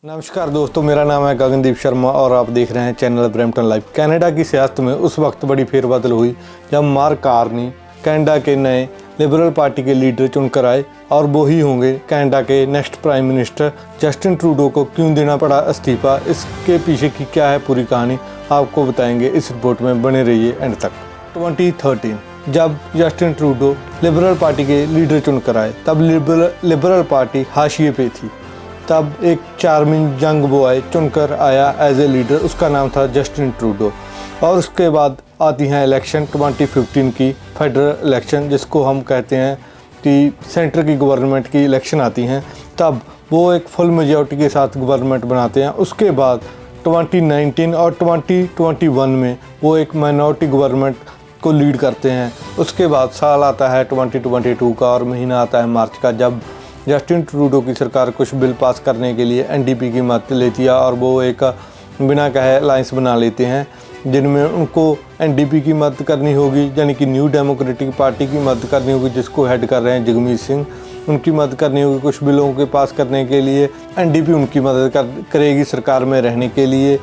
नमस्कार दोस्तों, मेरा नाम है गगनदीप शर्मा और आप देख रहे हैं चैनल ब्रैम्पटन लाइव। कनाडा की सियासत में उस वक्त बड़ी फेरबदल हुई जब मार्क कार्नी कनाडा के नए लिबरल पार्टी के लीडर चुनकर आए और वो ही होंगे कनाडा के next prime minister. Justin Trudeau को क्यों देना पड़ा इस्तीफा, इसके पीछे की क्या है पूरी कहानी, आपको बताएंगे इस रिपोर्ट में। बने रहिए एंड तक। 2013 जब जस्टिन ट्रूडो लिबरल पार्टी के लीडर चुनकर आए तब लिबरल पार्टी हाशिए पे थी। तब एक चार्मिंग यंग बॉय चुनकर आया एज ए लीडर, उसका नाम था जस्टिन ट्रूडो। और उसके बाद आती हैं इलेक्शन 2015 की फेडरल इलेक्शन, जिसको हम कहते हैं कि सेंटर की गवर्नमेंट की इलेक्शन आती हैं। तब वो एक फुल मेजॉरिटी के साथ गवर्नमेंट बनाते हैं। उसके बाद 2019 और 2021 में वो एक माइनॉरिटी गवर्नमेंट को लीड करते हैं। उसके बाद साल आता है 2022 का और महीना आता है मार्च का, जब जस्टिन ट्रूडो की सरकार कुछ बिल पास करने के लिए एनडीपी की मदद लेती है और वो एक बिना कहे अलायंस बना लेते हैं, जिनमें उनको एनडीपी की मदद करनी होगी, यानी कि न्यू डेमोक्रेटिक पार्टी की मदद करनी होगी, जिसको हेड कर रहे हैं जगमीत सिंह। उनकी मदद करनी होगी कुछ बिलों के पास करने के लिए। एनडीपी उनकी मदद करेगी सरकार में रहने के लिए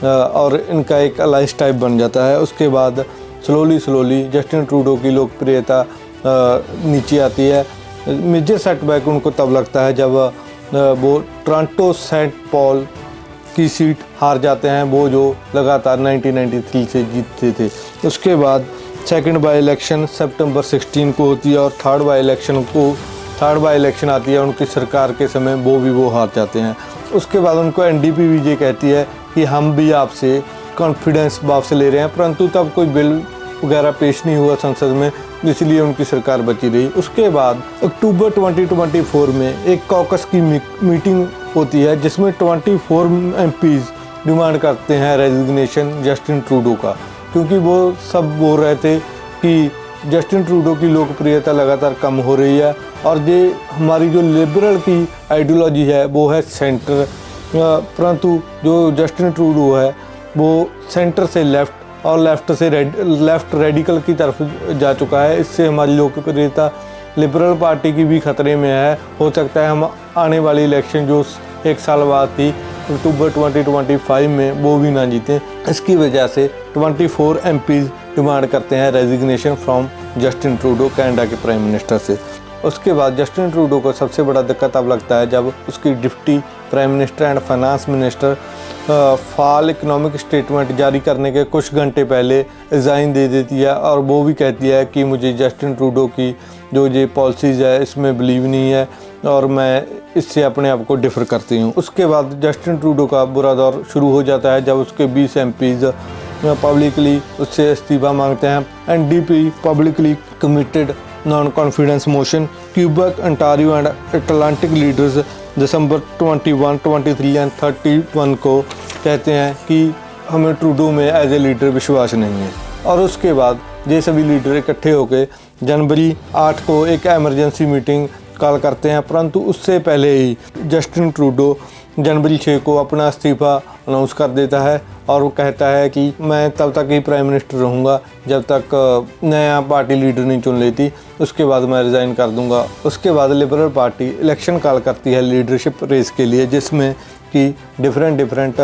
और इनका एक अलायंस टाइप बन जाता है। उसके बाद स्लोली जस्टिन ट्रूडो की लोकप्रियता नीचे आती है। मेजर सेटबैक उनको तब लगता है जब वो टोरंटो सेंट पॉल की सीट हार जाते हैं, वो जो लगातार 1993 से जीतते थे। उसके बाद सेकंड बाई इलेक्शन सितंबर 16 को होती है और थर्ड बाई इलेक्शन आती है उनकी सरकार के समय, वो हार जाते हैं। उसके बाद उनको एनडीपी भी ये कहती है कि हम भी आपसे कॉन्फिडेंस वापस ले रहे हैं, परंतु तब कोई बिल वगैरह पेश नहीं हुआ संसद में, इसलिए उनकी सरकार बची रही। उसके बाद अक्टूबर 2024 में एक कॉकस की मीटिंग होती है, जिसमें 24 एमपीज डिमांड करते हैं रेजिग्नेशन जस्टिन ट्रूडो का, क्योंकि वो सब बोल रहे थे कि जस्टिन ट्रूडो की लोकप्रियता लगातार कम हो रही है और ये हमारी जो लिबरल की आइडियोलॉजी है वो है सेंटर, परंतु जो जस्टिन ट्रूडो है वो सेंटर से लेफ़्ट और लेफ़्ट रेडिकल की तरफ जा चुका है। इससे हमारी लोकप्रियता लिबरल पार्टी की भी खतरे में है। हो सकता है हम आने वाली इलेक्शन जो एक साल बाद थी अक्टूबर 2025 में, वो भी ना जीतें। इसकी वजह से 24 एमपीज डिमांड करते हैं resignation from Justin Trudeau Canada के प्राइम मिनिस्टर से। उसके बाद जस्टिन ट्रूडो को सबसे बड़ा दिक्कत अब लगता है जब उसकी deputy prime minister and finance minister fall economic statement जारी करने के कुछ घंटे पहले रिज़ाइन दे देती है और वो भी कहती है कि मुझे जस्टिन ट्रूडो की जो ये पॉलिसीज़ है इसमें बिलीव नहीं है और मैं इससे अपने आप को डिफ़र करती हूँ। उसके बाद जस्टिन ट्रूडो का बुरा दौर शुरू हो जाता है जब उसके 20 एमपीज़ पब्लिकली उससे इस्तीफा मांगते हैं। NDP publicly committed non confidence motion Quebec, Ontario and Atlantic leaders December 21, 23 and 31 को कहते हैं कि हमें ट्रूडो में एज ए लीडर विश्वास नहीं है। और उसके बाद ये सभी लीडर इकट्ठे होकर जनवरी 8 को एक एमरजेंसी मीटिंग कॉल करते हैं, परंतु उससे पहले ही जस्टिन ट्रूडो जनवरी 6 को अपना इस्तीफा अनाउंस कर देता है और वो कहता है कि मैं तब तक ही प्राइम मिनिस्टर रहूँगा जब तक नया पार्टी लीडर नहीं चुन लेती, उसके बाद मैं रिज़ाइन कर दूँगा। उसके बाद लिबरल पार्टी इलेक्शन कॉल करती है लीडरशिप रेस के लिए, जिसमें कि डिफरेंट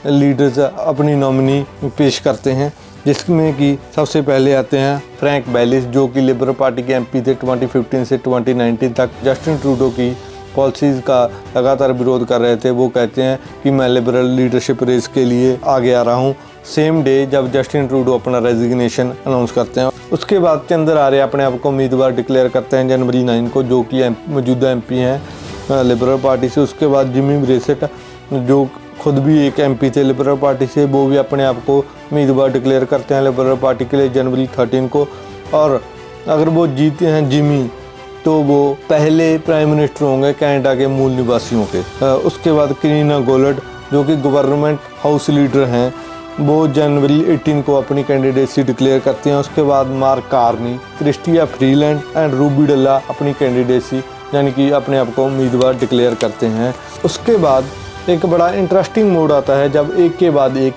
लीडर्स अपनी नॉमिनी पेश करते हैं, जिसमें कि सबसे पहले आते हैं फ्रैंक बैलिस, जो कि लिबरल पार्टी के एमपी थे 2015 से 2019 तक। जस्टिन ट्रूडो की पॉलिसीज़ का लगातार विरोध कर रहे थे। वो कहते हैं कि मैं लिबरल लीडरशिप रेस के लिए आगे आ रहा हूँ। सेम डे जब जस्टिन ट्रूडो अपना रेजिग्नेशन अनाउंस करते हैं, उसके बाद चंद्र आर्य अपने आप को उम्मीदवार डिक्लेयर करते हैं जनवरी 9 को, जो कि मौजूदा एमपी हैं लिबरल पार्टी से। उसके बाद जिमी ब्रेसेट, जो खुद भी एक एमपी थे लिबरल पार्टी से, वो भी अपने आप को उम्मीदवार डिक्लेयर करते हैं लिबरल पार्टी के लिए जनवरी 13 को। और अगर वो जीते हैं जिमी, तो वो पहले प्राइम मिनिस्टर होंगे कनाडा के मूल निवासियों के। उसके बाद क्रीना गोलड, जो कि गवर्नमेंट हाउस लीडर हैं, वो जनवरी 18 को अपनी कैंडिडेसी डिक्लेयर करते हैं। उसके बाद Mark Carney, Chrystia Freeland and Ruby Dhalla अपनी कैंडिडेसी यानी कि अपने आप को उम्मीदवार डिक्लेयर करते हैं। उसके बाद एक बड़ा इंटरेस्टिंग मोड आता है जब एक के बाद एक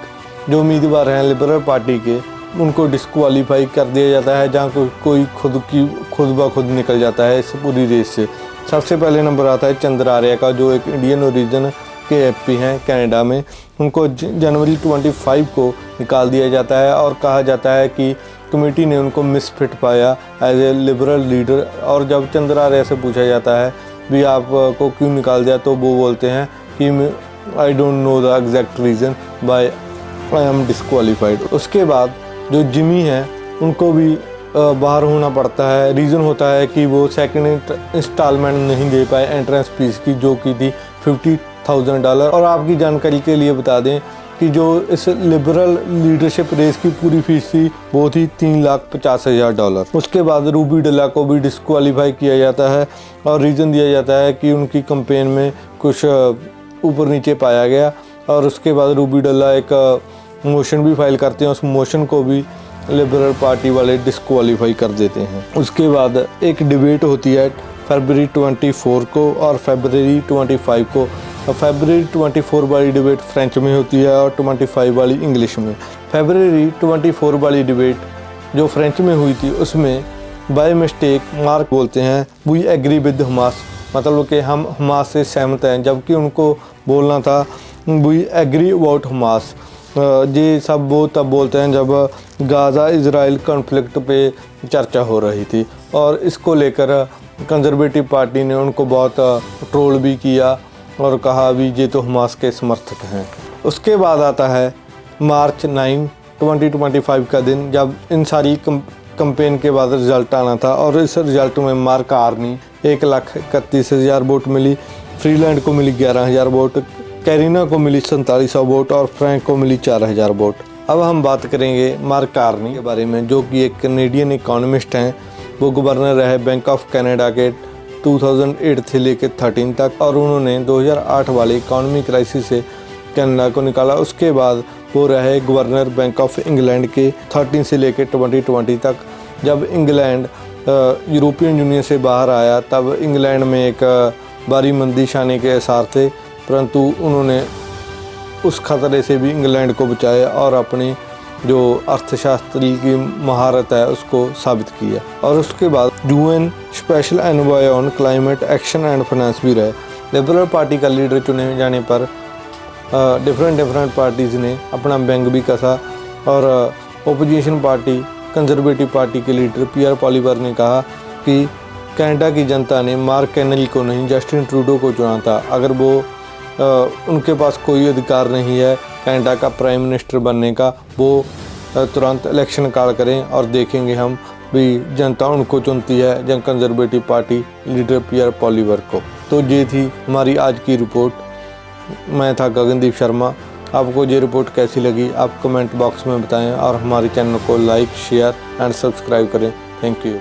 जो उम्मीदवार हैं लिबरल पार्टी के, उनको डिस्क्वालीफाई कर दिया जाता है, जहाँ कोई खुद ब खुद निकल जाता है इस पूरी रेस से। सबसे पहले नंबर आता है चंद्र आर्य का, जो एक इंडियन ओरिजिन के एमपी हैं कनाडा में, उनको जनवरी 25 को निकाल दिया जाता है और कहा जाता है कि कमेटी ने उनको मिसफिट पाया एज ए लिबरल लीडर। और जब चंद्रा आर्य से पूछा जाता है भी आपको क्यों निकाल दिया, तो वो बोलते हैं कि I don't know the exact reason by I am disqualified. उसके बाद जो जिमी है उनको भी बाहर होना पड़ता है। रीज़न होता है कि वो सेकंड इंस्टॉलमेंट नहीं दे पाए एंट्रेंस फीस की, जो की थी $50,000। और आपकी जानकारी के लिए बता दें कि जो इस लिबरल लीडरशिप रेस की पूरी फीस थी वो थी $3,50,000। उसके बाद रूबी डल्ला को भी डिस्क्वालीफाई किया जाता है और रीज़न दिया जाता है कि उनकी कैंपेन में कुछ ऊपर नीचे पाया गया। और उसके बाद रूबी डल्ला एक मोशन भी फाइल करते हैं, उस मोशन को भी लिबरल पार्टी वाले डिस्क्वालीफाई कर देते हैं। उसके बाद एक डिबेट होती है फरवरी 24 को और फरवरी 25 को। फरवरी 24 वाली डिबेट फ्रेंच में होती है और 25 वाली इंग्लिश में। फरवरी 24 वाली डिबेट जो फ्रेंच में हुई थी उसमें बाय मिस्टेक मार्क बोलते हैं वी एग्री विद हमास, मतलब कि हम हमास से सहमत हैं, जबकि उनको बोलना था वी एग्री अबाउट हमास। ये सब वो तब बोलते हैं जब गाज़ा इजराइल कॉन्फ्लिक्ट पे चर्चा हो रही थी और इसको लेकर कंजर्वेटिव पार्टी ने उनको बहुत ट्रोल भी किया और कहा भी ये तो हमास के समर्थक हैं। उसके बाद आता है मार्च 9, 2025 का दिन, जब इन सारी कैंपेन के बाद रिज़ल्ट आना था और इस रिज़ल्ट में मार्क कार्नी 1,31,000 वोट मिली, फ्रीलैंड को मिली 11,000 वोट, कैरिना को मिली 4700 वोट और फ्रैंक को मिली 4,000 वोट। अब हम बात करेंगे मार्क कार्नी के बारे में, जो कि एक कैनेडियन इकोनॉमिस्ट हैं। वो गवर्नर रहे बैंक ऑफ कनाडा के 2008 से लेकर 13 तक और उन्होंने 2008 वाले इकोनॉमी क्राइसिस से कनाडा को निकाला। उसके बाद वो रहे गवर्नर बैंक ऑफ इंग्लैंड के 13 से लेकर 2020 तक। जब इंग्लैंड यूरोपियन यूनियन से बाहर आया तब इंग्लैंड में एक भारी मंदी आने के आसार थे, परंतु उन्होंने उस खतरे से भी इंग्लैंड को बचाया और अपनी जो अर्थशास्त्री की महारत है उसको साबित किया। और उसके बाद UN special envoy on climate action and finance भी रहे। लिबरल पार्टी का लीडर चुने जाने पर डिफरेंट पार्टीज़ ने अपना व्यंग भी कसा और ओपोजिशन पार्टी कंजर्वेटिव पार्टी के लीडर पियर पॉलिवर ने कहा कि कनाडा की जनता ने मार्क कार्नी को नहीं जस्टिन ट्रूडो को चुना था। अगर वो उनके पास कोई अधिकार नहीं है कनाडा का प्राइम मिनिस्टर बनने का, वो तुरंत इलेक्शन कॉल करें और देखेंगे हम भी जनता उनको चुनती है या कंजर्वेटिव पार्टी लीडर पियर पॉलिवर को। तो ये थी हमारी आज की रिपोर्ट। मैं था गगनदीप शर्मा। आपको ये रिपोर्ट कैसी लगी आप कमेंट बॉक्स में बताएं और हमारे चैनल को लाइक शेयर एंड सब्सक्राइब करें। Thank you.